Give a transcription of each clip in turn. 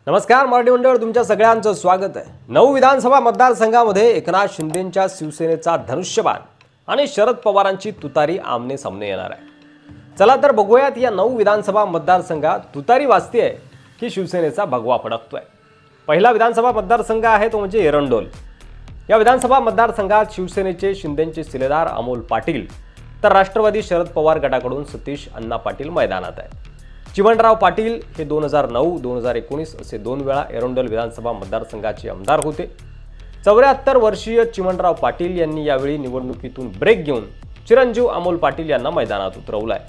नमस्कार मराठी मंडळ, तुमच्या सगळ्यांचं स्वागत आहे। 9 विधानसभा मतदारसंघामध्ये एकनाथ शिंदेंच्या शिवसेनेचा धनुष्यबाण आणि शरद पवारांची तुतारी आमने सामने येणार आहे। चला तर बघूयात या 9 विधानसभा मतदारसंघात तुतारी वाजतेय की शिवसेनेचा भगवा फडकतोय। पहिला विधानसभा मतदारसंघ आहे तो म्हणजे एरंडोल। या विधानसभा मतदारसंघात शिवसेनेचे शिंदेंचे शिलेदार अमोल पाटील तर राष्ट्रवादी शरद पवार गटाकडून सतीश अण्णा पाटील मैदानात आहे। चिमणराव पाटील हे 2009-2019 असे 2 वेळा एरंडोल विधानसभा मतदारसंघाचे आमदार होते। 74 वर्षीय चिमणराव पाटील यांनी यावेळी निवडणुकीतून ब्रेक घेऊन चिरंजीव अमोल पाटील यांना मैदानात उतरवलाय।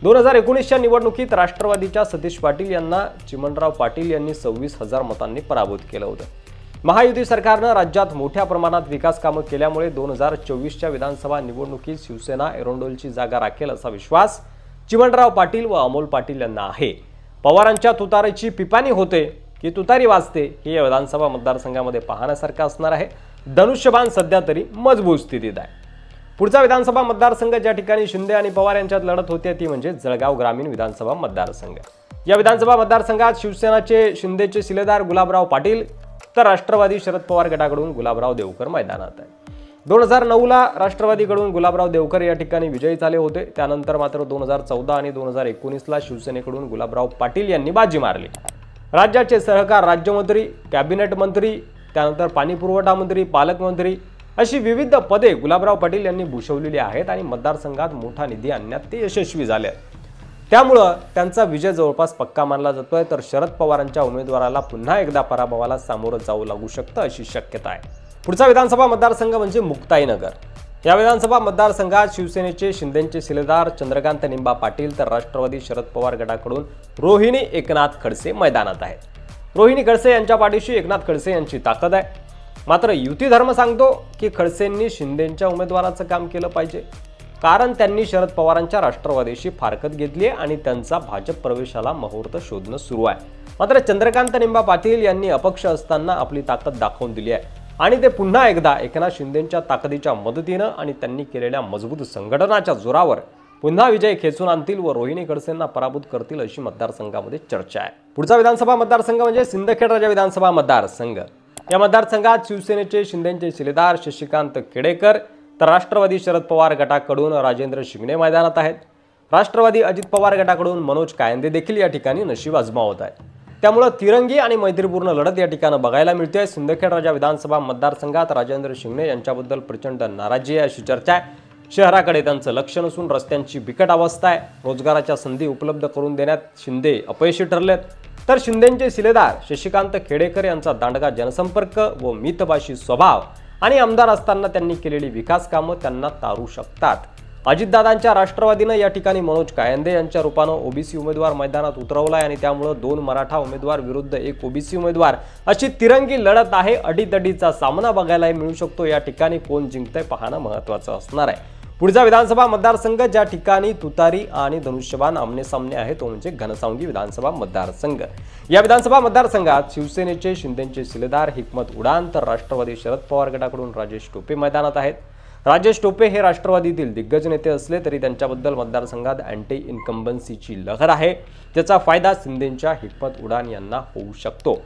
2019च्या निवडणुकीत राष्ट्रवादीच्या सतीश पाटील यांना चिमणराव पाटील यांनी 26,000 मतांनी पराभूत केलं होतं। महायुती सरकारनं राज्यात मोठ्या प्रमाणात विकास कामं केल्यामुळे 2024च्या विधानसभा निवडणुकीत शिवसेना एरंडोलची जागा राखेल असा विश्वास चिमणराव पाटील व अमोल पाटील यांना आहे। पवारांच्या तुतारीची पिपाणी होते की तुतारी वाजते हे या विधानसभा मतदारसंघामध्ये पाहण्यासारखं असणार आहे। धनुष्यबाण सध्या तरी मजबूत स्थितीत आहे। पुढचा विधानसभा मतदारसंघ ज्या ठिकाणी शिंदे आणि पवार यांच्यात लढत होते ती म्हणजे जळगाव ग्रामीण विधानसभा मतदारसंघ। या विधानसभा मतदारसंघात शिवसेनेचे शिंदेचे शिलेदार गुलाबराव पाटील तर राष्ट्रवादी शरद पवार गटाकडून गुलाबराव देवकर मैदानात आहे। 2009ला राष्ट्रवादीकडून गुलाबराव देवकर या ठिकाणी विजयी झाले होते। त्यानंतर मात्र 2014 आणि 2019ला शिवसेनेकडून गुलाबराव पाटील यांनी बाजी मारली। राज्याचे सहकार राज्यमंत्री, कॅबिनेट मंत्री, त्यानंतर पाणीपुरवठा मंत्री, पालकमंत्री अशी विविध पदे गुलाबराव पाटील यांनी भूषवलेली आहेत आणि मतदारसंघात मोठा निधी आणण्यात ते यशस्वी झाले। त्यामुळे त्यांचा विजय जवळपास पक्का मानला जातोय। तर शरद पवारांच्या उमेदवाराला पुन्हा एकदा पराभवाला सामोरं जावं लागू शकतं अशी शक्यता आहे। पुढचा विधानसभा मतदारसंघ म्हणजे मुक्ताईनगर। या विधानसभा मतदारसंघात शिवसेनेचे शिंदेंचे शिलेदार चंद्रकांत निंबा पाटील तर राष्ट्रवादी शरद पवार गटाकडून रोहिणी एकनाथ खडसे मैदानात आहेत। रोहिणी खडसे यांच्या पाठीशी एकनाथ खडसे यांची ताकद आहे। मात्र युती धर्म सांगतो की खडसेंनी शिंदेंच्या उमेदवाराचं काम केलं पाहिजे, कारण त्यांनी शरद पवारांच्या राष्ट्रवादीशी फारकत घेतली आहे आणि त्यांचा भाजप प्रवेशाला मुहूर्त शोधणं सुरू आहे। मात्र चंद्रकांत निंबा पाटील यांनी अपक्ष असताना आपली ताकद दाखवून दिली आहे आणि ते पुन्हा एकदा एकनाथ शिंदेंच्या ताकदीच्या मदतीनं आणि त्यांनी केलेल्या मजबूत संघटनाच्या जोरावर पुन्हा विजय खेचून आणतील व रोहिणी खडसेंना पराभूत करतील अशी मतदारसंघामध्ये चर्चा आहे। पुढचा विधानसभा मतदारसंघ म्हणजे सिंदखेड राजा विधानसभा मतदारसंघ। या मतदारसंघात शिवसेनेचे शिंदेंचे शिलेदार शशिकांत खेडेकर तर राष्ट्रवादी शरद पवार गटाकडून राजेंद्र शिंगणे मैदानात आहेत। राष्ट्रवादी अजित पवार गटाकडून मनोज कायंदे देखील या ठिकाणी नशीब आजमावत आहेत। त्यामुळे तिरंगी आणि मैत्रीपूर्ण लढत या ठिकाणी बघायला मिळते। सिंदखेड राजा विधानसभा मतदारसंघात राजेंद्र शिंगणे यांच्याबद्दल प्रचंड नाराजी आहे अशी चर्चा आहे। शहराकडे त्यांचं लक्ष नसून रस्त्यांची बिकट अवस्था आहे। रोजगाराच्या संधी उपलब्ध करून देण्यात शिंदे अपयशी ठरलेत। तर शिंदेंचे शिलेदार शशिकांत खेडेकर यांचा दांडगा जनसंपर्क व मितभाषी स्वभाव आणि आमदार असताना त्यांनी केलेली विकास कामं त्यांना तारू शकतात। अजितदादांच्या राष्ट्रवादीनं या ठिकाणी मनोज कायंदे यांच्या रूपानं ओबीसी उमेदवार मैदानात उतरवलाय आणि त्यामुळे 2 मराठा उमेदवार विरुद्ध 1 ओबीसी उमेदवार अशी तिरंगी लढत आहे। अडीतडीचा सामना बघायला मिळू शकतो। या ठिकाणी कोण जिंकतंय पाहणं महत्त्वाचं असणार आहे। पुढचा विधानसभा मतदारसंघ ज्या ठिकाणी तुतारी आणि धनुष्यबाण आमने सामने आहे तो म्हणजे घनसावंगी विधानसभा मतदारसंघ। या विधानसभा मतदारसंघात शिवसेनेचे शिंदेंचे शिलेदार हिकमत उडान तर राष्ट्रवादी शरद पवार गटाकडून राजेश टोपे मैदानात आहेत। राजेश टोपे हे राष्ट्रवादीतील दिग्गज नेते असले तरी त्यांच्याबद्दल मतदारसंघात अँटी इन्कम्बन्सीची लहर आहे, त्याचा फायदा शिंदेंच्या हिकमत उडान यांना होऊ शकतो।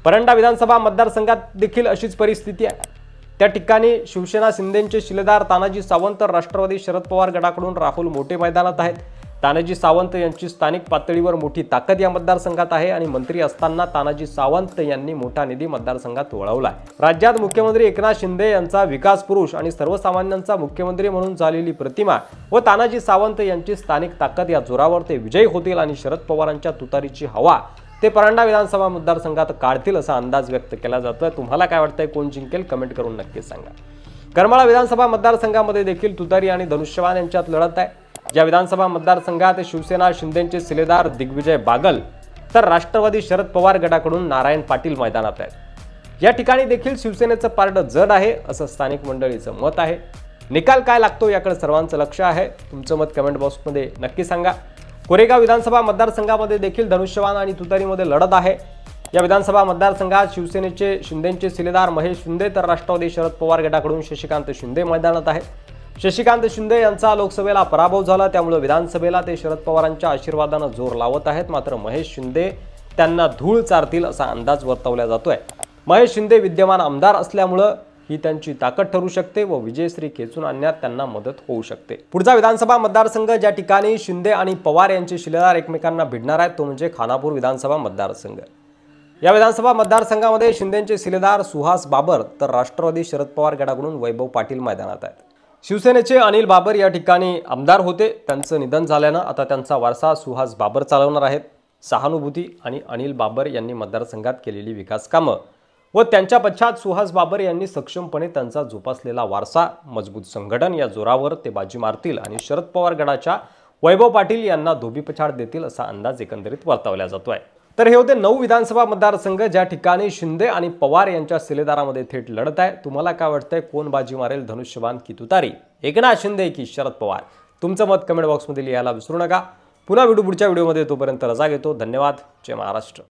परंडा विधानसभा मतदारसंघात देखील अशीच परिस्थिती आहे। त्या ठिकाणी शिवसेना शिंदेंचे शिलेदार तानाजी सावंत तर राष्ट्रवादी शरद पवार गटाकडून राहुल मोठे मैदानात आहेत। तानाजी सावंत यांची स्थानिक पातळीवर मोठी ताकद या मतदारसंघात आहे आणि मंत्री असताना तानाजी सावंत यांनी मोठा निधी मतदारसंघात वळवला आहे। राज्यात मुख्यमंत्री एकनाथ शिंदे यांचा विकास पुरुष आणि सर्वसामान्यांचा मुख्यमंत्री म्हणून झालेली प्रतिमा व तानाजी सावंत यांची स्थानिक ताकद या जोरावर ते विजयी होतील आणि शरद पवारांच्या तुतारीची हवा ते परंडा विधानसभा मतदारसंघात काढतील असा अंदाज व्यक्त केला जातोय। तुम्हाला काय वाटतंय, कोण जिंकेल, कमेंट करून नक्की सांगा। करमाळा विधानसभा मतदारसंघामध्ये देखील तुतारी आणि धनुष्यबाण यांच्यात लढत आहे। ज्या विधानसभा मतदारसंघात शिवसेना शिंदेंचे शिलेदार दिग्विजय बागल तर राष्ट्रवादी शरद पवार गटाकडून नारायण पाटील मैदानात आहेत। या ठिकाणी देखील शिवसेनेचं पारड जड आहे असं स्थानिक मंडळीचं मत आहे। निकाल काय लागतो याकडे सर्वांचं लक्ष आहे। तुमचं मत कमेंट बॉक्समध्ये नक्की सांगा। कोरेगाव विधानसभा मतदारसंघामध्ये देखील धनुष्यबाण आणि तुतारीमध्ये लढत आहे। या विधानसभा मतदारसंघात शिवसेनेचे शिंदेंचे शिलेदार महेश शिंदे तर राष्ट्रवादी शरद पवार गटाकडून शशिकांत शिंदे मैदानात आहेत। शशिकांत शिंदे यांचा लोकसभेला पराभव झाला, त्यामुळे विधानसभेला ते शरद पवारांच्या आशीर्वादाने जोर लावत आहेत। मात्र महेश शिंदे त्यांना धूळ चारतील असा अंदाज वर्तवला जातोय। महेश शिंदे विद्यमान आमदार असल्यामुळे ही त्यांची ताकद ठरू शकते व विजयश्री खेचून आणण्यात त्यांना मदत होऊ शकते। पुढचा विधानसभा मतदारसंघ ज्या ठिकाणी शिंदे आणि पवार यांचे शिलेदार एकमेकांना भिडणार आहेत तो म्हणजे खानापूर विधानसभा मतदारसंघ। या विधानसभा मतदारसंघामध्ये शिंदेचे शिलेदार सुहास बाबर तर राष्ट्रवादी शरद पवार गटाकडून वैभव पाटील मैदानात आहेत। शिवसेनेचे अनिल बाबर या ठिकाणी आमदार होते, त्यांचं निधन झाल्यानं आता त्यांचा वारसा सुहास बाबर चालवणार आहेत। सहानुभूती आणि अनिल बाबर यांनी मतदारसंघात केलेली विकास कामं व त्यांच्या पश्चात सुहास बाबर यांनी सक्षमपणे त्यांचा जोपासलेला वारसा मजबूत संघटन या जोरावर ते बाजी मारतील आणि शरद पवार गटाच्या वैभव पाटील यांना धोबीपछाड देतील असा अंदाज एकंदरीत वर्तवला जातोय। तर हे होते 9 विधानसभा मतदारसंघ ज्या ठिकाणी शिंदे आणि पवार यांच्या शिलेदारामध्ये थेट लढत आहे। तुम्हाला काय वाटतंय, कोण बाजी मारेल, धनुष्यबाण की तुतारी, एकनाथ शिंदे की शरद पवार? तुमचं मत कमेंट बॉक्समध्ये लिहायला विसरू नका। पुन्हा पुढच्या व्हिडिओमध्ये, तोपर्यंत रजा घेतो। धन्यवाद। जय महाराष्ट्र।